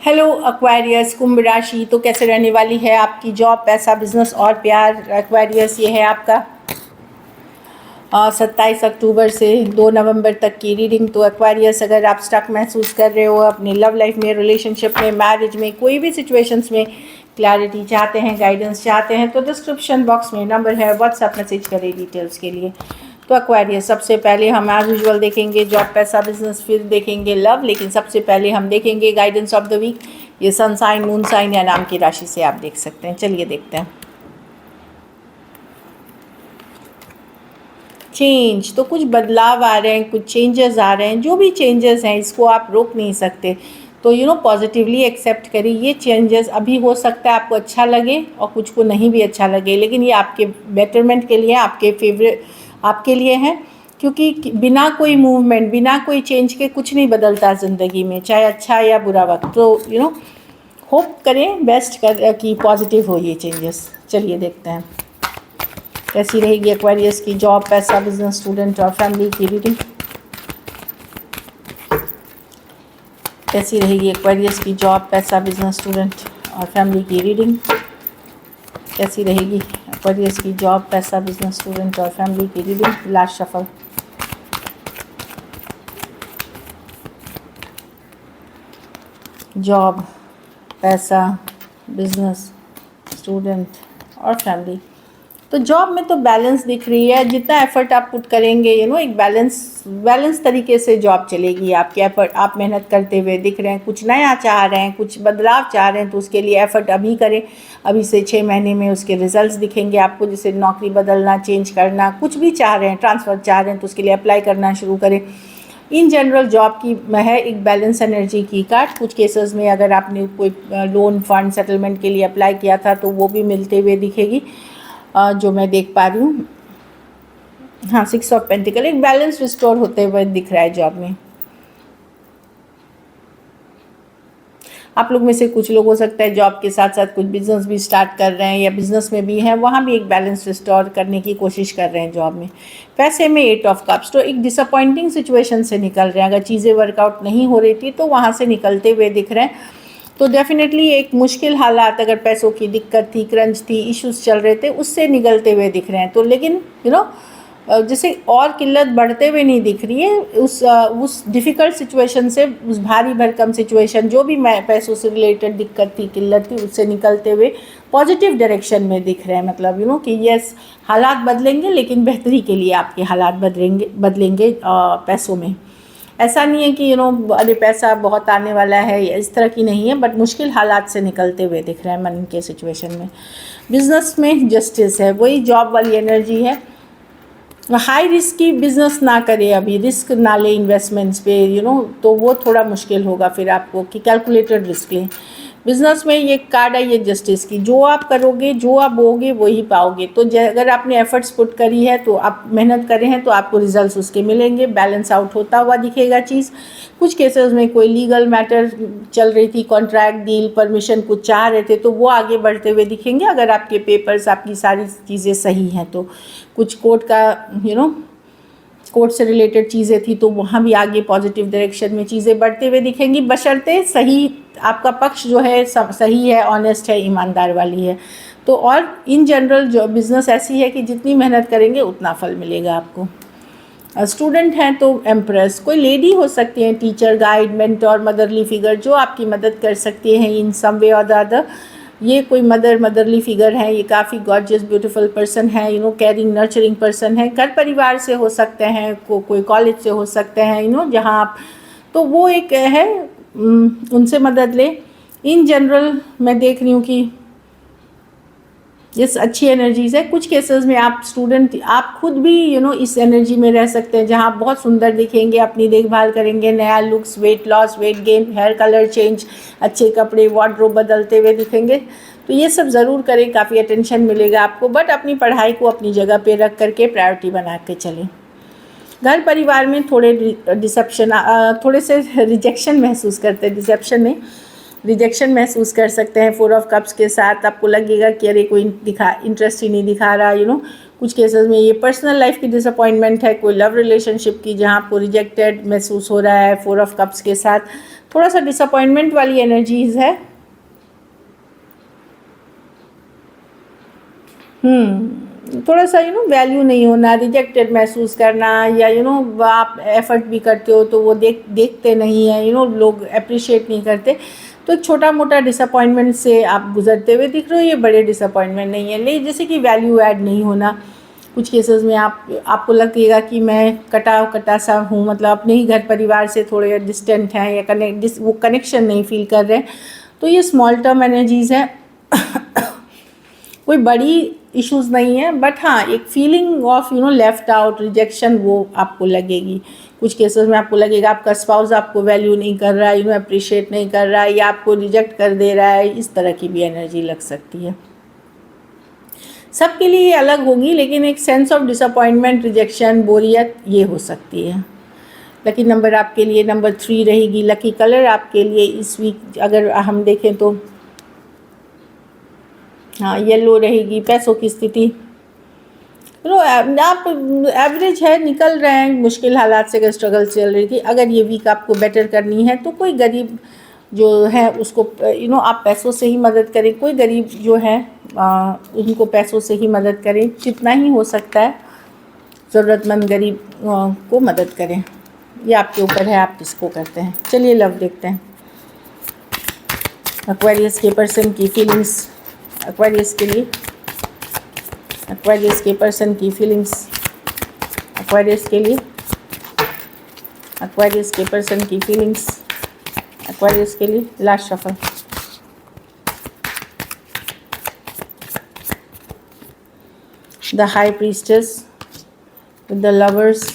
Hello Aquarius कुंभ राशि, तो कैसे रहने वाली है आपकी जॉब, पैसा, बिजनेस और प्यार। एक्वेरियस ये है आपका 27 अक्टूबर से 2 नवंबर तक की रीडिंग। तो एक्वेरियस, अगर आप स्टक महसूस कर रहे हो अपनी लव लाइफ में, रिलेशनशिप में, मैरिज में, कोई भी सिचुएशंस में क्लैरिटी चाहते हैं, गाइडेंस चाहते हैं, तो डिस्क्रिप्शन बॉक्स में नंबर है, व्हाट्सएप मैसेज करें डिटेल्स के लिए। तो एक्वेरियस, सबसे पहले हम एज यूजुअल देखेंगे जॉब, पैसा, बिजनेस, फिर देखेंगे लव, लेकिन सबसे पहले हम देखेंगे गाइडेंस ऑफ द वीक। ये सन साइन, मून साइन या नाम की राशि से आप देख सकते हैं। चलिए देखते हैं। चेंज, तो कुछ बदलाव आ रहे हैं, कुछ चेंजेस आ रहे हैं। जो भी चेंजेस हैं इसको आप रोक नहीं सकते, तो पॉजिटिवली एक्सेप्ट करिए। ये चेंजेस अभी हो सकता है आपको अच्छा लगे और कुछ को नहीं भी अच्छा लगे, लेकिन ये आपके बेटरमेंट के लिए, आपके फेवरेट आपके लिए है। क्योंकि बिना कोई मूवमेंट, बिना कोई चेंज के कुछ नहीं बदलता ज़िंदगी में, चाहे अच्छा या बुरा वक्त। तो होप करें बेस्ट कि पॉजिटिव हो ये चेंजेस। चलिए देखते हैं कैसी रहेगी एक्वेरियस की जॉब, पैसा, बिजनेस, स्टूडेंट और फैमिली की रीडिंग। कैसी रहेगी एक्वेरियस की जॉब, पैसा, बिजनेस, स्टूडेंट और फैमिली की रीडिंग। कैसी रहेगी एक्वेरियस की जॉब, पैसा, बिजनेस, स्टूडेंट और फैमिली की रीडिंग। Last shuffle. जॉब, पैसा, बिजनेस, स्टूडेंट और फैमिली। तो जॉब में तो बैलेंस दिख रही है। जितना एफर्ट आप पुट करेंगे एक बैलेंस तरीके से जॉब चलेगी आपकी। एफर्ट आप मेहनत करते हुए दिख रहे हैं, कुछ नया चाह रहे हैं, कुछ बदलाव चाह रहे हैं, तो उसके लिए एफर्ट अभी करें। अभी से 6 महीने में उसके रिजल्ट्स दिखेंगे आपको। जैसे नौकरी बदलना, चेंज करना, कुछ भी चाह रहे हैं, ट्रांसफ़र चाह रहे हैं, तो उसके लिए अप्लाई करना शुरू करें। इन जनरल जॉब की है एक बैलेंस एनर्जी की कार्ड। कुछ केसेस में अगर आपने कोई लोन फंड सेटलमेंट के लिए अप्लाई किया था तो वो भी मिलते हुए दिखेगी, जो मैं देख पा रही हूँ। हाँ, 6 ऑफ पेंटिकल, एक बैलेंस रिस्टोर होते हुए दिख रहा है जॉब में। आप लोग में से कुछ लोग हो सकता है जॉब के साथ साथ कुछ बिजनेस भी स्टार्ट कर रहे हैं या बिजनेस में भी हैं, वहाँ भी एक बैलेंस रिस्टोर करने की कोशिश कर रहे हैं जॉब में। पैसे में 8 ऑफ कप्स, तो एक डिसअपॉइंटिंग सिचुएशन से निकल रहे हैं। अगर चीज़ें वर्कआउट नहीं हो रही थी तो वहाँ से निकलते हुए दिख रहे हैं। तो डेफिनेटली एक मुश्किल हालात, अगर पैसों की दिक्कत थी, क्रंच थी, इश्यूज चल रहे थे, उससे निकलते हुए दिख रहे हैं। तो लेकिन जैसे और किल्लत बढ़ते हुए नहीं दिख रही है। उस डिफ़िकल्ट सिचुएशन से, उस भारी भरकम सिचुएशन, जो भी पैसों से रिलेटेड दिक्कत थी, किल्लत थी, उससे निकलते हुए पॉजिटिव डायरेक्शन में दिख रहे हैं। मतलब कि यस, हालात बदलेंगे, लेकिन बेहतरी के लिए आपके हालात बदलेंगे पैसों में। ऐसा नहीं है कि अरे पैसा बहुत आने वाला है, इस तरह की नहीं है, बट मुश्किल हालात से निकलते हुए दिख रहा है मन के सिचुएशन में। बिजनेस में जस्टिस है, वही जॉब वाली एनर्जी है। हाई रिस्क की बिजनेस ना करें, अभी रिस्क ना ले इन्वेस्टमेंट्स पे, तो वो थोड़ा मुश्किल होगा फिर आपको कि कैलकुलेटेड रिस्क लें। बिजनेस में ये कार्ड है, ये जस्टिस की, जो आप करोगे, जो आप बोगे वही पाओगे। तो अगर आपने एफर्ट्स पुट करी है, तो आप मेहनत करे हैं, तो आपको रिजल्ट्स उसके मिलेंगे। बैलेंस आउट होता हुआ दिखेगा चीज़। कुछ केसेस में कोई लीगल मैटर चल रही थी, कॉन्ट्रैक्ट, डील, परमिशन कुछ चाह रहे थे, तो वो आगे बढ़ते हुए दिखेंगे अगर आपके पेपर्स, आपकी सारी चीज़ें सही हैं। तो कुछ कोर्ट का कोर्ट से रिलेटेड चीज़ें थी, तो वहाँ भी आगे पॉजिटिव डायरेक्शन में चीज़ें बढ़ते हुए दिखेंगी, बशर्ते सही, आपका पक्ष जो है सही है, ऑनेस्ट है, ईमानदार वाली है। तो और इन जनरल जो बिज़नेस ऐसी है कि जितनी मेहनत करेंगे उतना फल मिलेगा आपको। स्टूडेंट हैं तो एम्प्रेस, कोई लेडी हो सकती हैं, teacher, guide, mentor, motherly figure, जो आपकी मदद कर सकती हैं इन सम वे और द अदर। ये कोई मदरली फिगर है, ये काफ़ी गॉर्जियस ब्यूटीफुल पर्सन है, केयरिंग नर्चरिंग पर्सन है। घर परिवार से हो सकते हैं, कोई कॉलेज से हो सकते हैं, जहाँ आप, तो वो एक है, उनसे मदद लें। इन जनरल मैं देख रही हूँ कि यस, अच्छी एनर्जीज़ है। कुछ केसेस में आप स्टूडेंट, आप खुद भी इस एनर्जी में रह सकते हैं, जहाँ आप बहुत सुंदर दिखेंगे, अपनी देखभाल करेंगे, नया looks, weight loss, weight gain, hair colour change, अच्छे कपड़े, वार्डरोब बदलते हुए दिखेंगे। तो ये सब ज़रूर करें, काफ़ी अटेंशन मिलेगा आपको, बट अपनी पढ़ाई को अपनी जगह पे रख करके प्रायोरिटी बना के चलें। घर परिवार में थोड़े थोड़े से रिजेक्शन महसूस करते हैं, रिजेक्शन महसूस कर सकते हैं। 4 ऑफ कप्स के साथ आपको लगेगा कि अरे कोई इंटरेस्ट ही नहीं दिखा रहा, कुछ केसेस में ये पर्सनल लाइफ की डिसअपॉइंटमेंट है, कोई लव रिलेशनशिप की जहाँ आपको रिजेक्टेड महसूस हो रहा है। 4 ऑफ कप्स के साथ थोड़ा सा डिसअपॉइंटमेंट वाली एनर्जीज है। थोड़ा सा वैल्यू नहीं होना, रिजेक्टेड महसूस करना, या आप एफर्ट भी करते हो तो वो देखते नहीं है, लोग अप्रिशिएट नहीं करते। तो एक छोटा मोटा डिसअपॉइंटमेंट से आप गुजरते हुए दिख रहे हो। ये बड़े डिसअपॉइंटमेंट नहीं है, लेकिन जैसे कि वैल्यू ऐड नहीं होना। कुछ केसेस में आपको लगेगा कि मैं कटा सा हूँ, मतलब अपने ही घर परिवार से थोड़े डिस्टेंट हैं, या वो कनेक्शन नहीं फील कर रहे हैं। तो ये स्मॉल टर्म एनर्जीज़ है। कोई बड़ी इश्यूज़ नहीं है, बट हाँ एक feeling of left out, rejection वो आपको लगेगी। कुछ केसेस में आपको लगेगा आपका स्पाउस आपको वैल्यू नहीं कर रहा है, अप्रिशिएट नहीं कर रहा है, या आपको रिजेक्ट कर दे रहा है। इस तरह की भी एनर्जी लग सकती है। सबके लिए ये अलग होगी, लेकिन एक सेंस ऑफ डिसअपॉइंटमेंट, रिजेक्शन, बोरियत ये हो सकती है। लकी नंबर आपके लिए नंबर 3 रहेगी। लकी कलर आपके लिए इस वीक अगर हम देखें तो हाँ येलो रहेगी। पैसों की स्थिति आप एवरेज है, निकल रहे हैं मुश्किल हालात से। अगर स्ट्रगल चल रही थी, अगर ये वीक आपको बेटर करनी है तो कोई गरीब जो है उसको आप पैसों से ही मदद करें। कोई गरीब जो है उनको पैसों से ही मदद करें, जितना ही हो सकता है ज़रूरतमंद गरीब को मदद करें। ये आपके ऊपर है, आप किसको करते हैं। चलिए लव देखते हैं। एक्वेरियस के पर्सन की फीलिंग्स, एक्वेरियस के लिए, एक्वेरियस के पर्सन की फीलिंग्स, एक्वेरियस के लिए, एक्वेरियस के पर्सन की फीलिंग्स, एक्वेरियस के लिए। Last shuffle. The high priestess with the lovers.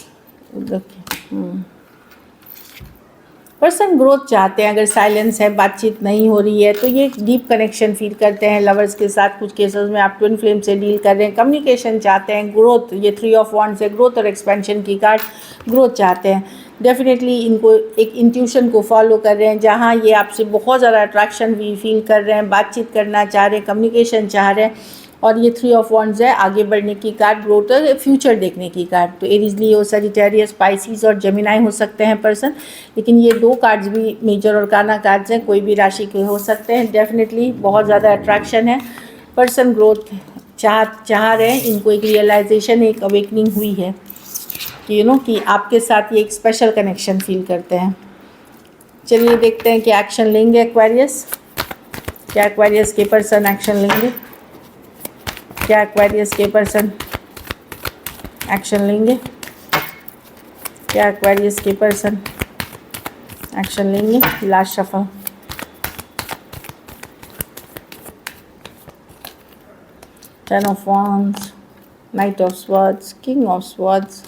Person growth चाहते हैं। अगर साइलेंस है, बातचीत नहीं हो रही है, तो ये डीप कनेक्शन फील करते हैं लवर्स के साथ। कुछ केसेस में आप ट्विन फ्लेम से डील कर रहे हैं, कम्युनिकेशन चाहते हैं, ग्रोथ। ये 3 ऑफ वॉन्ड्स है, ग्रोथ और एक्सपेंशन की कार्ड। ग्रोथ चाहते हैं डेफिनेटली। इनको एक इंट्यूशन को फॉलो कर रहे हैं, जहाँ ये आपसे बहुत ज़्यादा अट्रैक्शन भी फील कर रहे हैं, बातचीत करना चाह रहे हैं, कम्युनिकेशन चाह रहे हैं। और ये 3 ऑफ वॉन्ड्स है, आगे बढ़ने की कार्ड, ग्रोथ और फ्यूचर देखने की कार्ड। तो एरीज, लियो, सजिटेरियस, स्पाइसीज और जेमिनाई हो सकते हैं पर्सन। लेकिन ये 2 कार्ड्स भी मेजर और काना कार्ड्स हैं, कोई भी राशि के हो सकते हैं। डेफिनेटली बहुत ज़्यादा अट्रैक्शन है। पर्सन ग्रोथ चाह रहे हैं। इनको एक रियलाइजेशन, एक अवेकनिंग हुई है कि कि आपके साथ ये एक स्पेशल कनेक्शन फील करते हैं। चलिए देखते हैं कि एक्शन लेंगे एक्वेरियस। क्या एक्वेरियस के पर्सन एक्शन लेंगे? क्या एक्वेरियस के पर्सन एक्शन लेंगे? क्या एक्वेरियस के पर्सन एक्शन लेंगे? Last shuffle. Ten of wands, night of swords, king of swords.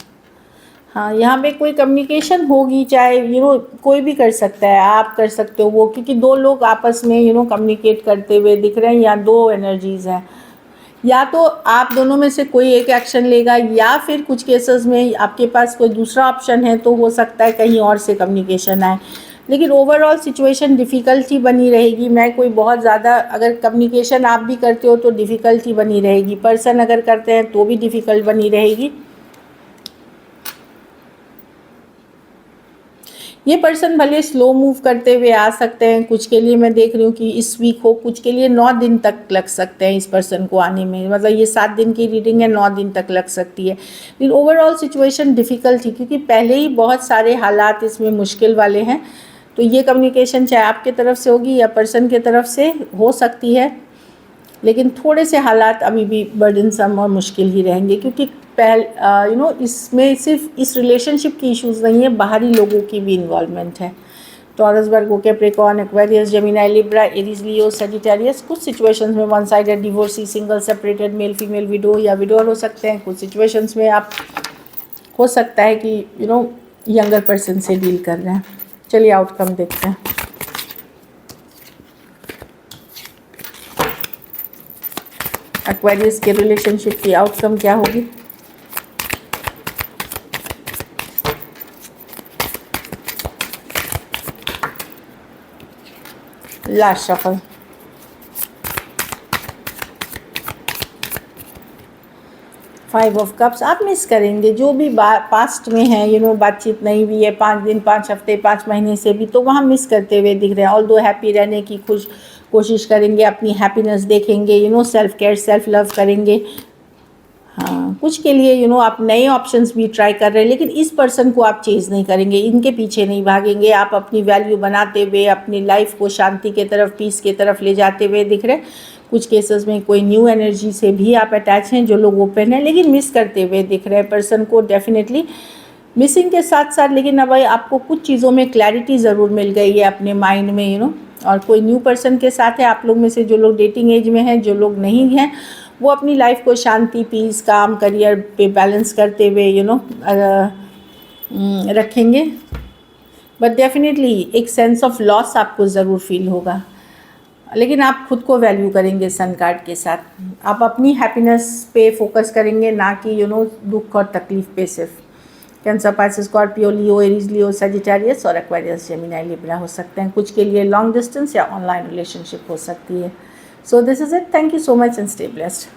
हाँ यहाँ पे कोई कम्युनिकेशन होगी, चाहे कोई भी कर सकता है, आप कर सकते हो वो, क्योंकि 2 लोग आपस में कम्युनिकेट करते हुए दिख रहे हैं। या 2 एनर्जीज़ हैं, या तो आप दोनों में से कोई एक एक्शन लेगा, या फिर कुछ केसेस में आपके पास कोई दूसरा ऑप्शन है, तो हो सकता है कहीं और से कम्युनिकेशन आए। लेकिन ओवरऑल सिचुएशन डिफ़िकल्टी बनी रहेगी। मैं कोई बहुत ज़्यादा, अगर कम्युनिकेशन आप भी करते हो तो डिफ़िकल्टी बनी रहेगी, पर्सन अगर करते हैं तो भी डिफ़िकल्ट बनी रहेगी। ये पर्सन भले स्लो मूव करते हुए आ सकते हैं। कुछ के लिए मैं देख रही हूँ कि इस वीक हो, कुछ के लिए 9 दिन तक लग सकते हैं इस पर्सन को आने में। मतलब ये 7 दिन की रीडिंग है, 9 दिन तक लग सकती है। लेकिन ओवरऑल सिचुएशन डिफ़िकल्ट थी, क्योंकि पहले ही बहुत सारे हालात इसमें मुश्किल वाले हैं। तो ये कम्युनिकेशन चाहे आपके तरफ से होगी या पर्सन के तरफ से हो सकती है, लेकिन थोड़े से हालात अभी भी बर्डनसम और मुश्किल ही रहेंगे। क्योंकि इसमें सिर्फ इस रिलेशनशिप की इश्यूज़ नहीं है, बाहरी लोगों की भी इन्वॉल्वमेंट है। Taurus, Virgo, Capricorn, Aquarius, Gemini, Libra, Aries, Leo, Sagittarius. कुछ सिचुएशंस में one sided, divorcee, single, separated, male female, widow या विडोर हो सकते हैं। कुछ सिचुएशंस में आप हो सकता है कि यंगर पर्सन से डील कर रहे हैं। चलिए आउटकम देखते हैं। एक्वेरियस के रिलेशनशिप की आउटकम क्या होगी? Last shuffle. 5 ऑफ कप्स आप मिस करेंगे जो भी पास्ट में है, बातचीत नहीं हुई है 5 दिन 5 हफ्ते 5 महीने से भी, तो वहाँ मिस करते हुए दिख रहे हैं। ऑल्दो हैप्पी रहने की कोशिश करेंगे, अपनी हैप्पीनेस देखेंगे, सेल्फ केयर सेल्फ लव करेंगे। हाँ, कुछ के लिए आप नए ऑप्शंस भी ट्राई कर रहे हैं, लेकिन इस पर्सन को आप चेज़ नहीं करेंगे, इनके पीछे नहीं भागेंगे। आप अपनी वैल्यू बनाते हुए अपनी लाइफ को शांति के तरफ, पीस के तरफ ले जाते हुए दिख रहे हैं। कुछ केसेस में कोई न्यू एनर्जी से भी आप अटैच हैं, जो लोग ओपन हैं, लेकिन मिस करते हुए दिख रहे हैं पर्सन को डेफिनेटली। मिसिंग के साथ साथ लेकिन अब आपको कुछ चीज़ों में क्लैरिटी ज़रूर मिल गई है अपने माइंड में, और कोई न्यू पर्सन के साथ है। आप लोग में से जो लोग डेटिंग एज में हैं, जो लोग नहीं हैं, वो अपनी लाइफ को शांति, पीस, काम, करियर पे बैलेंस करते हुए रखेंगे। बट डेफिनेटली एक सेंस ऑफ लॉस आपको ज़रूर फील होगा, लेकिन आप खुद को वैल्यू करेंगे सन कार्ड के साथ। आप अपनी हैप्पीनेस पे फोकस करेंगे, ना कि दुख और तकलीफ पे सिर्फ। कैंसर, पाइसेस, स्कॉर्पियो, लियो, एरीज, लियो, सजिटेरियस और एक्वेरियस, जेमिनी, लिब्रा हो सकते हैं। कुछ के लिए लॉन्ग डिस्टेंस या ऑनलाइन रिलेशनशिप हो सकती है। So this is it. Thank you so much and stay blessed.